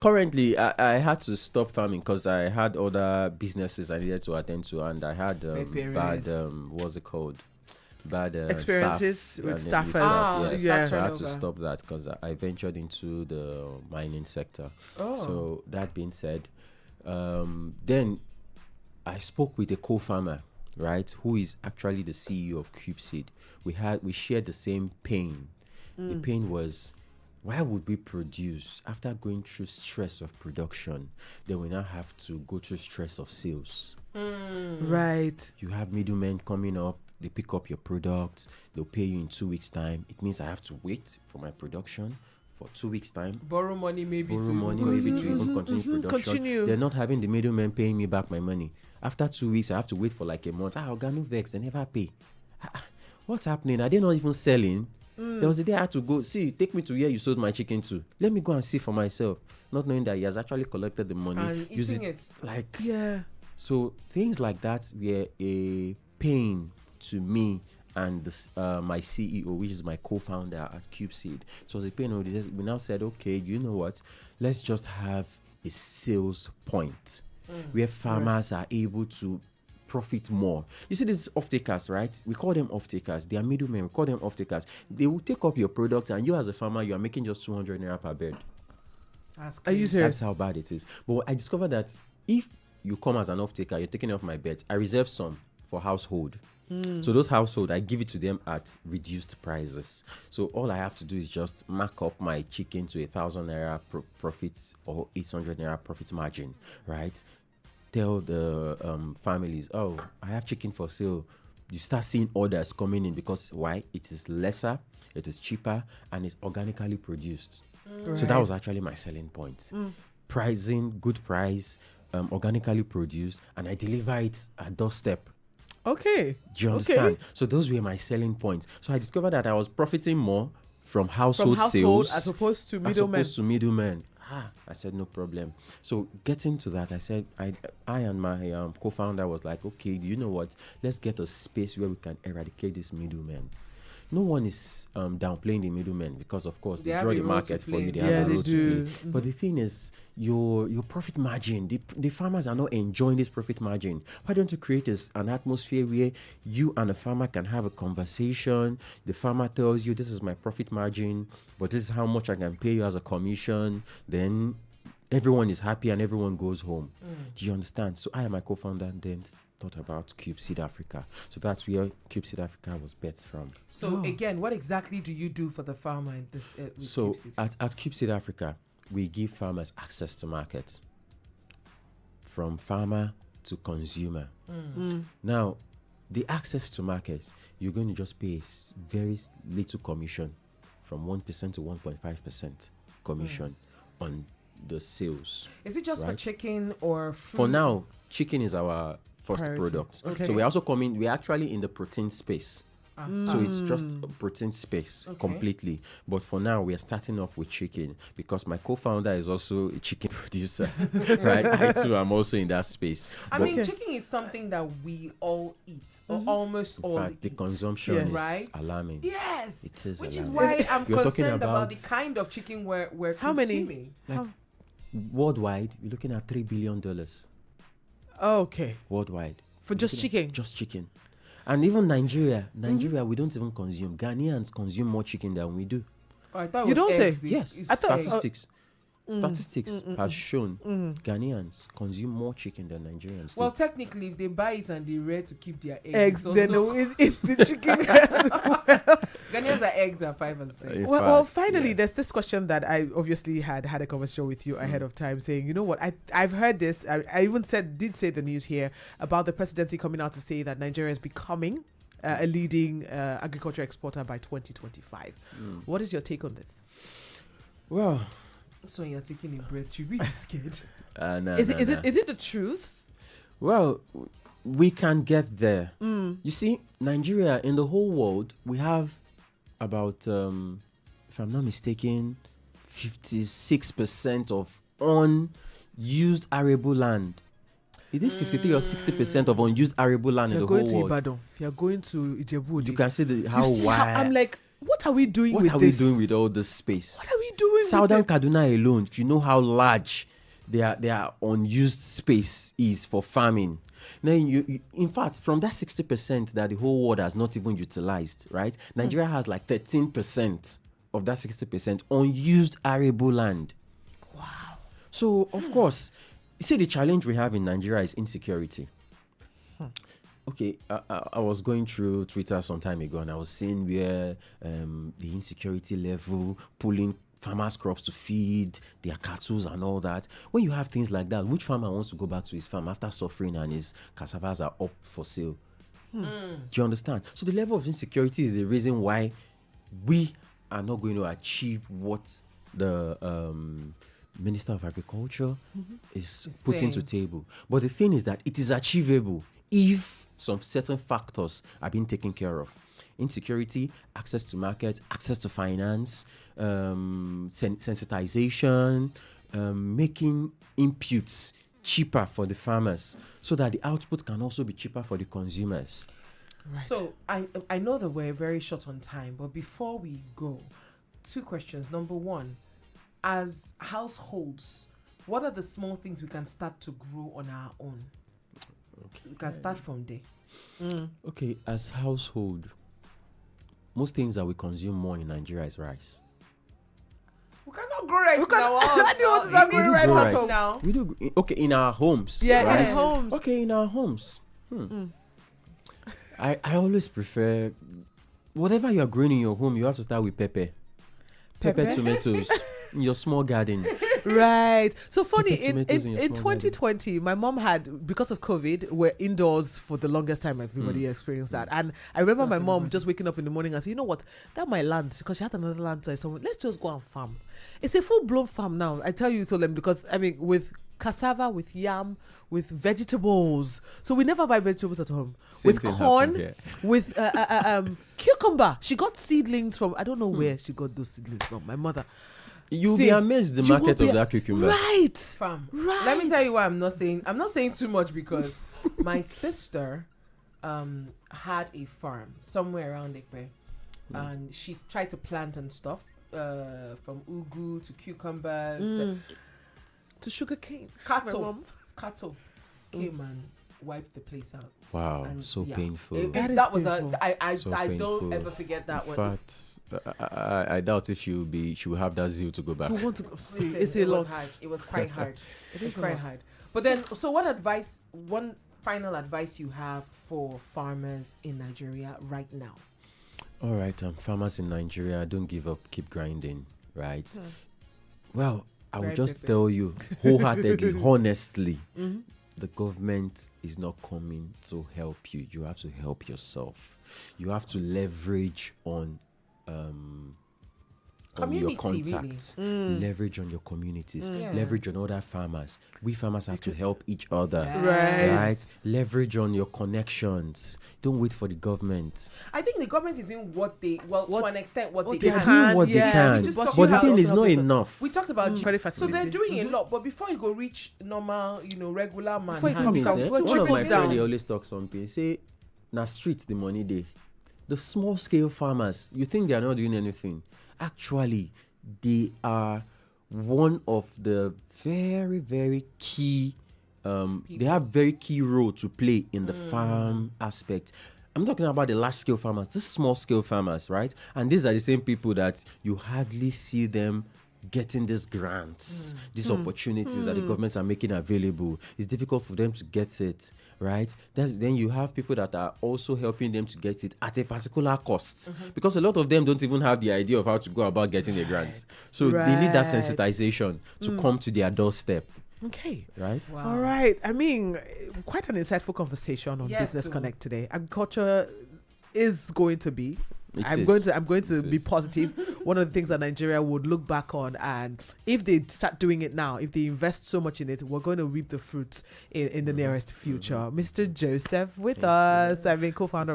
Currently, I had to stop farming because I had other businesses I needed to attend to, and I had bad what's it called? Bad Experiences staff, with and staff with and staff, yeah. So I had to turnover. stop that because I ventured into the mining sector. Oh. So that being said, then I spoke with a co-farmer, right, who is actually the CEO of CubeSeed. We shared the same pain. The pain was, why would we produce after going through stress of production? Then we now have to go through stress of sales. Right. You have middlemen coming up, they pick up your product, they'll pay you in 2 weeks' time. It means I have to wait for my production for 2 weeks' time. Borrow money maybe Borrow to money even maybe to continue. even continue production. Continue. They're not having the middlemen paying me back my money. After 2 weeks, I have to wait for like a month. Organo Vex, they never pay. What's happening? Are they not even selling? There was a day I had to go, see, take me to where you sold my chicken to. Let me go and see for myself. Not knowing that he has actually collected the money. And use eating it. Like, Yeah. so things like that were a pain to me and my CEO, which is my co-founder at CubeSeed. So it was a pain. We now said, okay, you know what? Let's just have a sales point where farmers are able to profit more. You see these off-takers, right? We call them off-takers. They are middlemen. We call them off-takers. They will take up your product, and you as a farmer, you are making just 200 naira per bed. That's Are you crazy. serious? That's how bad it is. But I discovered that if you come as an off-taker, you're taking off my beds. I reserve some for household. So those household, I give it to them at reduced prices. So all I have to do is just mark up my chicken to 1,000 naira profits or 800 naira profit margin, right? Tell the families, oh, I have chicken for sale. You start seeing orders coming in because why? It is lesser, it is cheaper, and it's organically produced. So that was actually my selling point. Pricing, good price, organically produced, and I deliver it at doorstep. Okay. Do you understand? So those were my selling points. So I discovered that I was profiting more from household sales as opposed to as middlemen. opposed to middlemen. I said no problem. So getting to that, I said I and my co-founder was like, okay, you know what? Let's get a space where we can eradicate these middlemen. No one is downplaying the middlemen because, of course, they They have draw a the role market to for play. you. They Yeah, have a they role do. to play. But the thing is, your profit margin, the farmers are not enjoying this profit margin. Why don't you create an atmosphere where you and a farmer can have a conversation? The farmer tells you, this is my profit margin, but this is how much I can pay you as a commission. Then everyone is happy and everyone goes home. Do you understand? So I and my co-founder then thought about CubeSeed Africa. So that's where CubeSeed Africa was birthed from. So again, what exactly do you do for the farmer in this? With So CubeSeed? at CubeSeed Africa, we give farmers access to markets from farmer to consumer. Now, the access to markets, you're going to just pay very little commission, from 1% to 1.5% commission on the sales. Is it just for right. chicken or food? For now, chicken is our first Priority. product. Okay. So we're actually in the protein space. So it's just a protein space completely. But for now, we are starting off with chicken because my co-founder is also a chicken producer, right? I too am also in that space. I But mean, chicken is something that we all eat, or almost all in fact, the eat. consumption Yeah. is Right? alarming. Yes, It is which is alarming. why I'm You're talking concerned about about the kind of chicken we're How many? consuming. How- Worldwide, you're looking at $3 billion Okay. worldwide. For just Looking at chicken. Just chicken. And even Nigeria, we don't even consume. Ghanaians consume more chicken than we do. Oh, I thought it You was don't say? eggs. Yes, It's I thought- eggs. statistics has shown Ghanaians consume more chicken than Nigerians do. Well, technically, if they buy it and they rear to keep their eggs, Eggs. it's Then also- it's the chicken. Yes. Ghanaians are eggs at 5 and 6. In Well, fact, finally, yeah. there's this question that I obviously had a conversation with you ahead of time, saying, you know what, I've heard this. I even did say the news here about the presidency coming out to say that Nigeria is becoming a leading agriculture exporter by 2025. What is your take on this? Well, So when you're taking a breath, should we be scared? nah, Is nah, nah. it the truth? Well, we can get there. You see, Nigeria, in the whole world, we have about, if I'm not mistaken, 56% of unused arable land. Is it 53 or 60% of unused arable land If in you're the going whole to world? Ibadan, if you're going to Ijebu, You can see how you see wide. I'm like, What are we doing What with are this? we doing with all this space? What are we doing Southern with it? Kaduna alone, if you know how large their unused space is for farming, then in fact, from that 60% that the whole world has not even utilized, right? Nigeria has like 13% of that 60% unused arable land. Wow. So, of course, you see, the challenge we have in Nigeria is insecurity. Okay, I was going through Twitter some time ago and I was seeing where the insecurity level, pulling farmers' crops to feed their cattle and all that. When you have things like that, which farmer wants to go back to his farm after suffering and his cassavas are up for sale? Do you understand? So the level of insecurity is the reason why we are not going to achieve what the Minister of Agriculture is putting to table. But the thing is that it is achievable if some certain factors are being taken care of. Insecurity, access to market, access to finance, sensitization, making inputs cheaper for the farmers so that the output can also be cheaper for the consumers. Right. So I know that we're very short on time, but before we go, 2 questions. Number 1, as households, what are the small things we can start to grow on our own? Okay. We can start from there. Okay, as household, most things that we consume more in Nigeria is rice. We cannot grow rice now. I didn't want to start growing rice at home. now. We do, okay, in our homes. Yeah, right? in homes. Okay, in our homes. I always prefer, whatever you are growing in your home, you have to start with pepper. Pepper, tomatoes, in your small garden. Right. So funny, Pepper in tomatoes in your small 2020, my mom had, because of COVID, we're indoors for the longest time. Everybody experienced that. And I remember my mom just waking up in the morning and saying, you know what, that my land, because she had another land side, so let's just go and farm. It's a full-blown farm now. I tell you, Solem, because, I mean, with cassava, with yam, with vegetables. So we never buy vegetables at home. Same with thing corn, happened here. with cucumber. She got seedlings from, I don't know where she got those seedlings from, my mother. You'll See, be amazed the you will market be of that cucumber. Right. Fam. Right. Let me tell you why I'm not saying too much, because my sister had a farm somewhere around Ekpe, and she tried to plant and stuff, from ugu to cucumbers. To sugar cane. Cattle came and wiped the place out. Wow, And so yeah, painful. That is that was painful. I So don't painful. ever forget that In one. fact, I doubt if she will have that zeal to go back. To want to go. Listen, It's a it was lot. hard. It was quite hard. It was is a quite lot. hard. But then, so what advice? One final advice you have for farmers in Nigeria right now? All right, farmers in Nigeria, don't give up, keep grinding, right? Well, I will Very just pepe. tell you wholeheartedly, honestly, the government is not coming to help you. You have to help yourself. You have to leverage on your Community, contacts, leverage on your communities, Yeah. leverage on other farmers. We farmers have to help each other. Yeah. Right? Leverage on your connections. Don't wait for the government. I think the government is doing to an extent what what they they They're can. doing what yeah, they can. we just talked But the about thing is also not help us- enough. We talked about Very so they're facility. doing a lot, but before you go reach normal, regular man, Before you hand, come Means, down, eh, what one of trickles my down. friends, they always talk something. Say, na street the money day. The small scale farmers, you think they are not doing anything. Actually, they are one of the very, very key. They have very key role to play in the farm aspect. I'm talking about the large scale farmers, the small scale farmers, right? And these are the same people that you hardly see them getting these grants, these opportunities that the governments are making available. It's difficult for them to get it, right? Then you have people that are also helping them to get it at a particular cost, because a lot of them don't even have the idea of how to go about getting a grant. So they need that Right. sensitization to come to their doorstep, Okay. right? Wow. All right. I mean, quite an insightful conversation on Yes, Business so- Connect today. Agriculture is going to be. It I'm is. going to It be is. positive. One of the things that Nigeria would look back on, and if they start doing it now, if they invest so much in it, we're going to reap the fruits in the nearest future. Mr. Joseph with us, I mean, co-founder